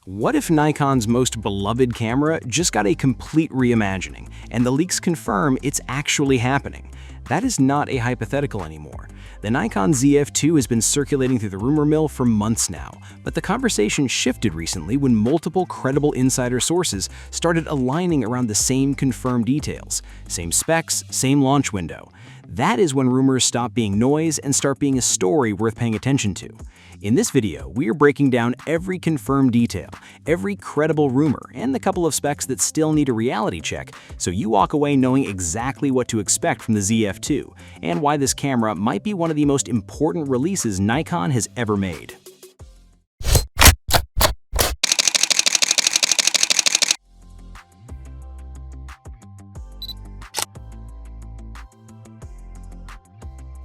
What if Nikon's most beloved camera just got a complete reimagining, and the leaks confirm it's actually happening? That is not a hypothetical anymore. The Nikon Zf II has been circulating through the rumor mill for months now, but the conversation shifted recently when multiple credible insider sources started aligning around the same confirmed details, same specs, same launch window. That is when rumors stop being noise and start being a story worth paying attention to. In this video, we are breaking down every confirmed detail, every credible rumor, and the couple of specs that still need a reality check, so you walk away knowing exactly what to expect from the Zf II, and why this camera might be one of the most important releases Nikon has ever made.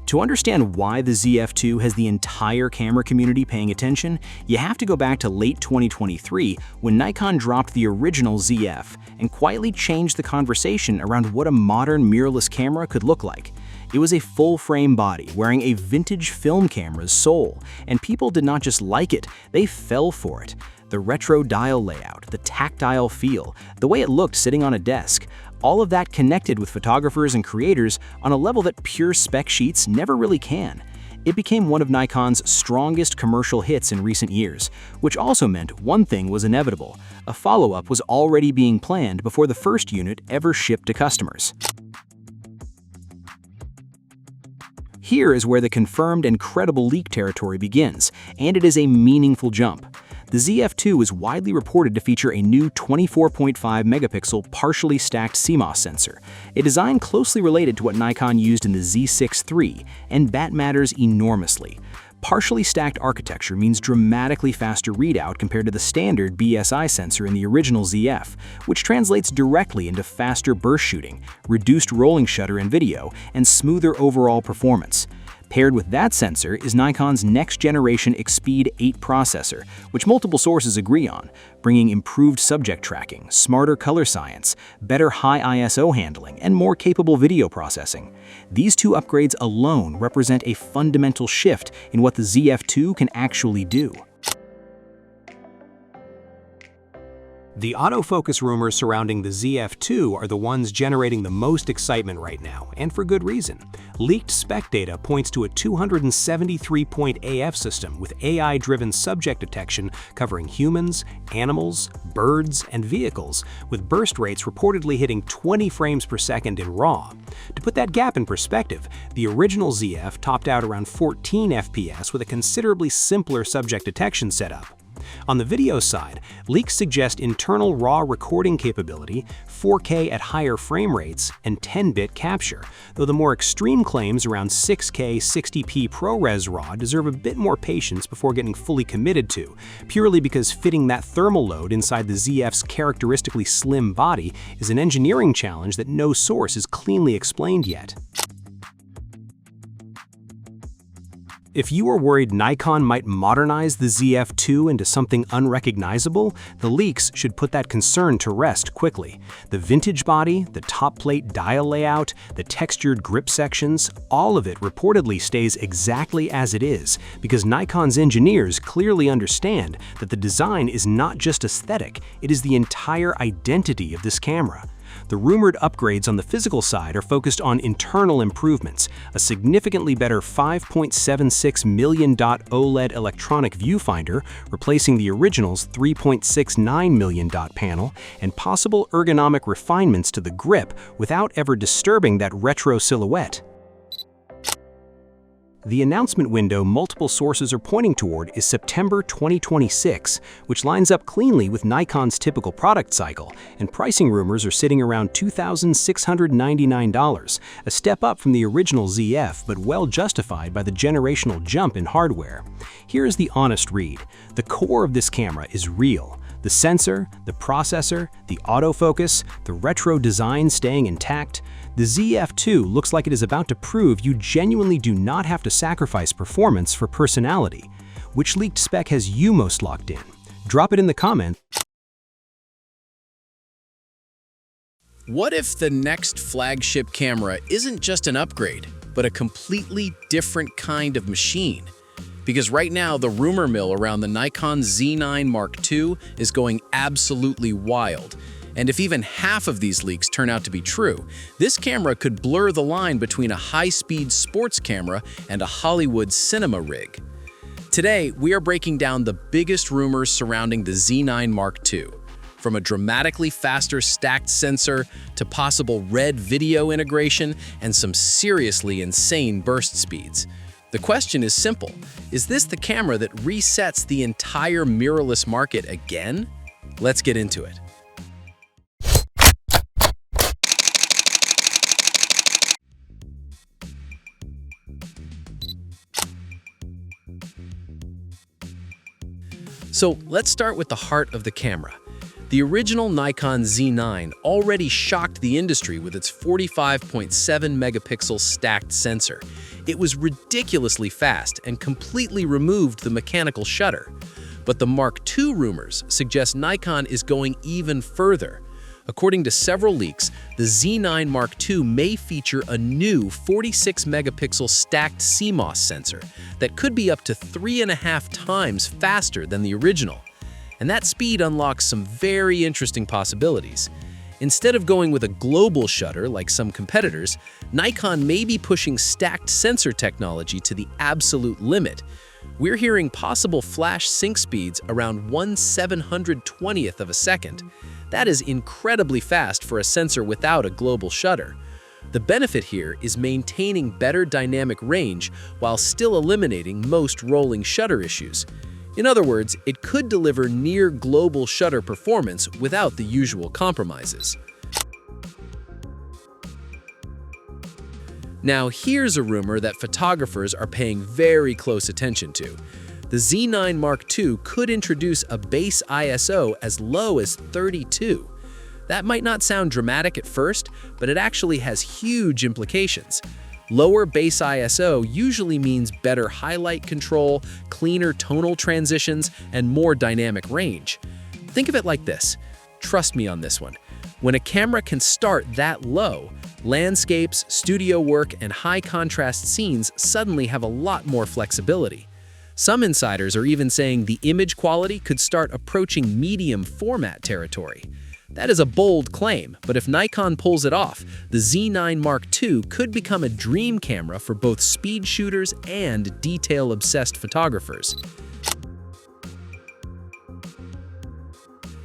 To understand why the Zf II has the entire camera community paying attention, you have to go back to late 2023 when Nikon dropped the original ZF and quietly changed the conversation around what a modern mirrorless camera could look like. It was a full-frame body wearing a vintage film camera's soul, and people did not just like it, they fell for it. The retro dial layout, the tactile feel, the way it looked sitting on a desk, all of that connected with photographers and creators on a level that pure spec sheets never really can. It became one of Nikon's strongest commercial hits in recent years, which also meant one thing was inevitable: a follow-up was already being planned before the first unit ever shipped to customers. Here is where the confirmed and credible leak territory begins, and it is a meaningful jump. The Zf II is widely reported to feature a new 24.5 megapixel partially stacked CMOS sensor, a design closely related to what Nikon used in the Zf III, and that matters enormously. Partially stacked architecture means dramatically faster readout compared to the standard BSI sensor in the original ZF, which translates directly into faster burst shooting, reduced rolling shutter in video, and smoother overall performance. Paired with that sensor is Nikon's next-generation Xpeed 8 processor, which multiple sources agree on, bringing improved subject tracking, smarter color science, better high ISO handling, and more capable video processing. These two upgrades alone represent a fundamental shift in what the Zf II can actually do. The autofocus rumors surrounding the Zf II are the ones generating the most excitement right now, and for good reason. Leaked spec data points to a 273-point AF system with AI-driven subject detection covering humans, animals, birds, and vehicles, with burst rates reportedly hitting 20 frames per second in RAW. To put that gap in perspective, the original ZF topped out around 14 FPS with a considerably simpler subject detection setup. On the video side, leaks suggest internal RAW recording capability, 4K at higher frame rates, and 10-bit capture, though the more extreme claims around 6K 60p ProRes RAW deserve a bit more patience before getting fully committed to, purely because fitting that thermal load inside the ZF's characteristically slim body is an engineering challenge that no source has cleanly explained yet. If you are worried Nikon might modernize the Zf II into something unrecognizable, the leaks should put that concern to rest quickly. The vintage body, the top plate dial layout, the textured grip sections, all of it reportedly stays exactly as it is, because Nikon's engineers clearly understand that the design is not just aesthetic, it is the entire identity of this camera. The rumored upgrades on the physical side are focused on internal improvements, a significantly better 5.76 million dot OLED electronic viewfinder, replacing the original's 3.69 million dot panel, and possible ergonomic refinements to the grip without ever disturbing that retro silhouette. The announcement window multiple sources are pointing toward is September 2026, which lines up cleanly with Nikon's typical product cycle, and pricing rumors are sitting around $2,699, a step up from the original ZF but well justified by the generational jump in hardware. Here is the honest read. The core of this camera is real. The sensor, the processor, the autofocus, the retro design staying intact. The Zf II looks like it is about to prove you genuinely do not have to sacrifice performance for personality. Which leaked spec has you most locked in? Drop it in the comments. What if the next flagship camera isn't just an upgrade, but a completely different kind of machine? Because right now, the rumor mill around the Nikon Z9 Mark II is going absolutely wild. And if even half of these leaks turn out to be true, this camera could blur the line between a high-speed sports camera and a Hollywood cinema rig. Today, we are breaking down the biggest rumors surrounding the Z9 Mark II, from a dramatically faster stacked sensor to possible red video integration and some seriously insane burst speeds. The question is simple: is this the camera that resets the entire mirrorless market again? Let's get into it. So let's start with the heart of the camera. The original Nikon Z9 already shocked the industry with its 45.7 megapixel stacked sensor. It was ridiculously fast and completely removed the mechanical shutter. But the Mark II rumors suggest Nikon is going even further. According to several leaks, the Z9 Mark II may feature a new 46 megapixel stacked CMOS sensor that could be up to 3.5 times faster than the original. And that speed unlocks some very interesting possibilities. Instead of going with a global shutter like some competitors, Nikon may be pushing stacked sensor technology to the absolute limit. We're hearing possible flash sync speeds around 1/720th of a second. That is incredibly fast for a sensor without a global shutter. The benefit here is maintaining better dynamic range while still eliminating most rolling shutter issues. In other words, it could deliver near global shutter performance without the usual compromises. Now, here's a rumor that photographers are paying very close attention to. The Z9 Mark II could introduce a base ISO as low as 32. That might not sound dramatic at first, but it actually has huge implications. Lower base ISO usually means better highlight control, cleaner tonal transitions, and more dynamic range. Think of it like this. Trust me on this one. When a camera can start that low, landscapes, studio work, and high-contrast scenes suddenly have a lot more flexibility. Some insiders are even saying the image quality could start approaching medium format territory. That is a bold claim, but if Nikon pulls it off, the Z9 Mark II could become a dream camera for both speed shooters and detail-obsessed photographers.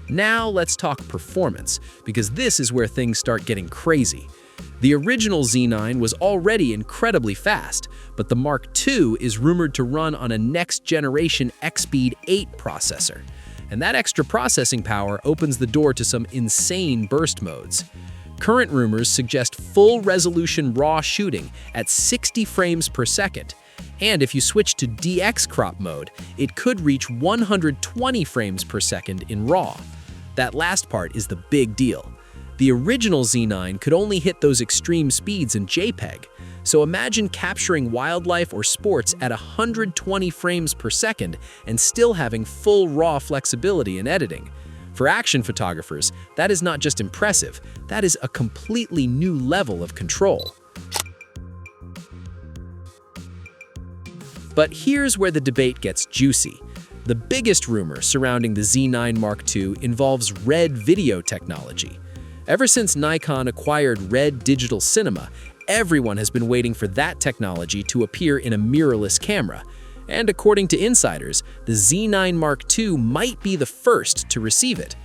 Now let's talk performance, because this is where things start getting crazy. The original Z9 was already incredibly fast, but the Mark II is rumored to run on a next-generation X-Speed 8 processor. And that extra processing power opens the door to some insane burst modes. Current rumors suggest full-resolution RAW shooting at 60 frames per second. And if you switch to DX crop mode, it could reach 120 frames per second in RAW. That last part is the big deal. The original Z9 could only hit those extreme speeds in JPEG. So imagine capturing wildlife or sports at 120 frames per second and still having full RAW flexibility in editing. For action photographers, that is not just impressive, that is a completely new level of control. But here's where the debate gets juicy. The biggest rumor surrounding the Z9 Mark II involves red video technology. Ever since Nikon acquired Red Digital Cinema, everyone has been waiting for that technology to appear in a mirrorless camera. And according to insiders, the Z9 Mark II might be the first to receive it.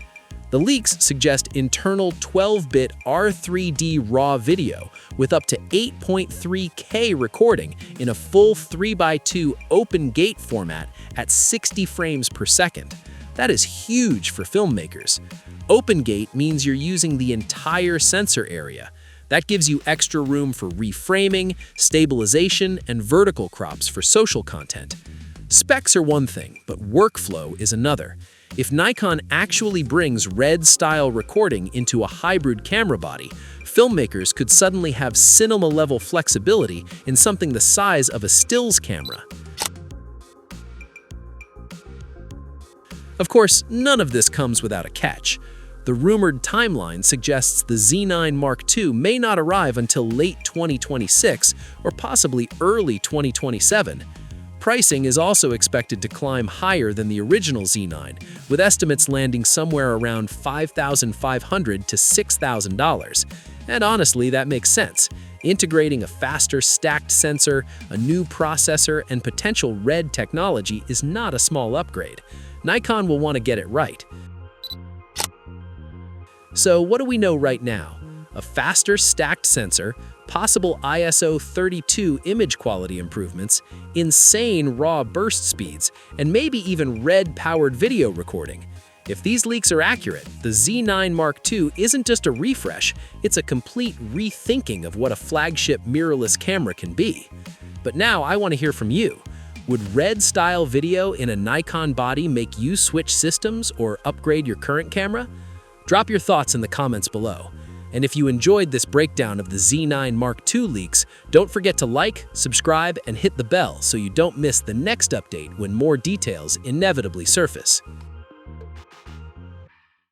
The leaks suggest internal 12-bit R3D RAW video with up to 8.3K recording in a full 3x2 open gate format at 60 frames per second. That is huge for filmmakers. Open gate means you're using the entire sensor area. That gives you extra room for reframing, stabilization, and vertical crops for social content. Specs are one thing, but workflow is another. If Nikon actually brings RED-style recording into a hybrid camera body, filmmakers could suddenly have cinema-level flexibility in something the size of a stills camera. Of course, none of this comes without a catch. The rumored timeline suggests the Z9 Mark II may not arrive until late 2026 or possibly early 2027. Pricing is also expected to climb higher than the original Z9, with estimates landing somewhere around $5,500 to $6,000. And honestly, that makes sense. Integrating a faster stacked sensor, a new processor, and potential RED technology is not a small upgrade. Nikon will want to get it right. So what do we know right now? A faster stacked sensor, possible ISO 32 image quality improvements, insane raw burst speeds, and maybe even RED-powered video recording. If these leaks are accurate, the Z9 Mark II isn't just a refresh, it's a complete rethinking of what a flagship mirrorless camera can be. But now I want to hear from you. Would RED-style video in a Nikon body make you switch systems or upgrade your current camera? Drop your thoughts in the comments below. And if you enjoyed this breakdown of the Z9 Mark II leaks, don't forget to like, subscribe, and hit the bell so you don't miss the next update when more details inevitably surface.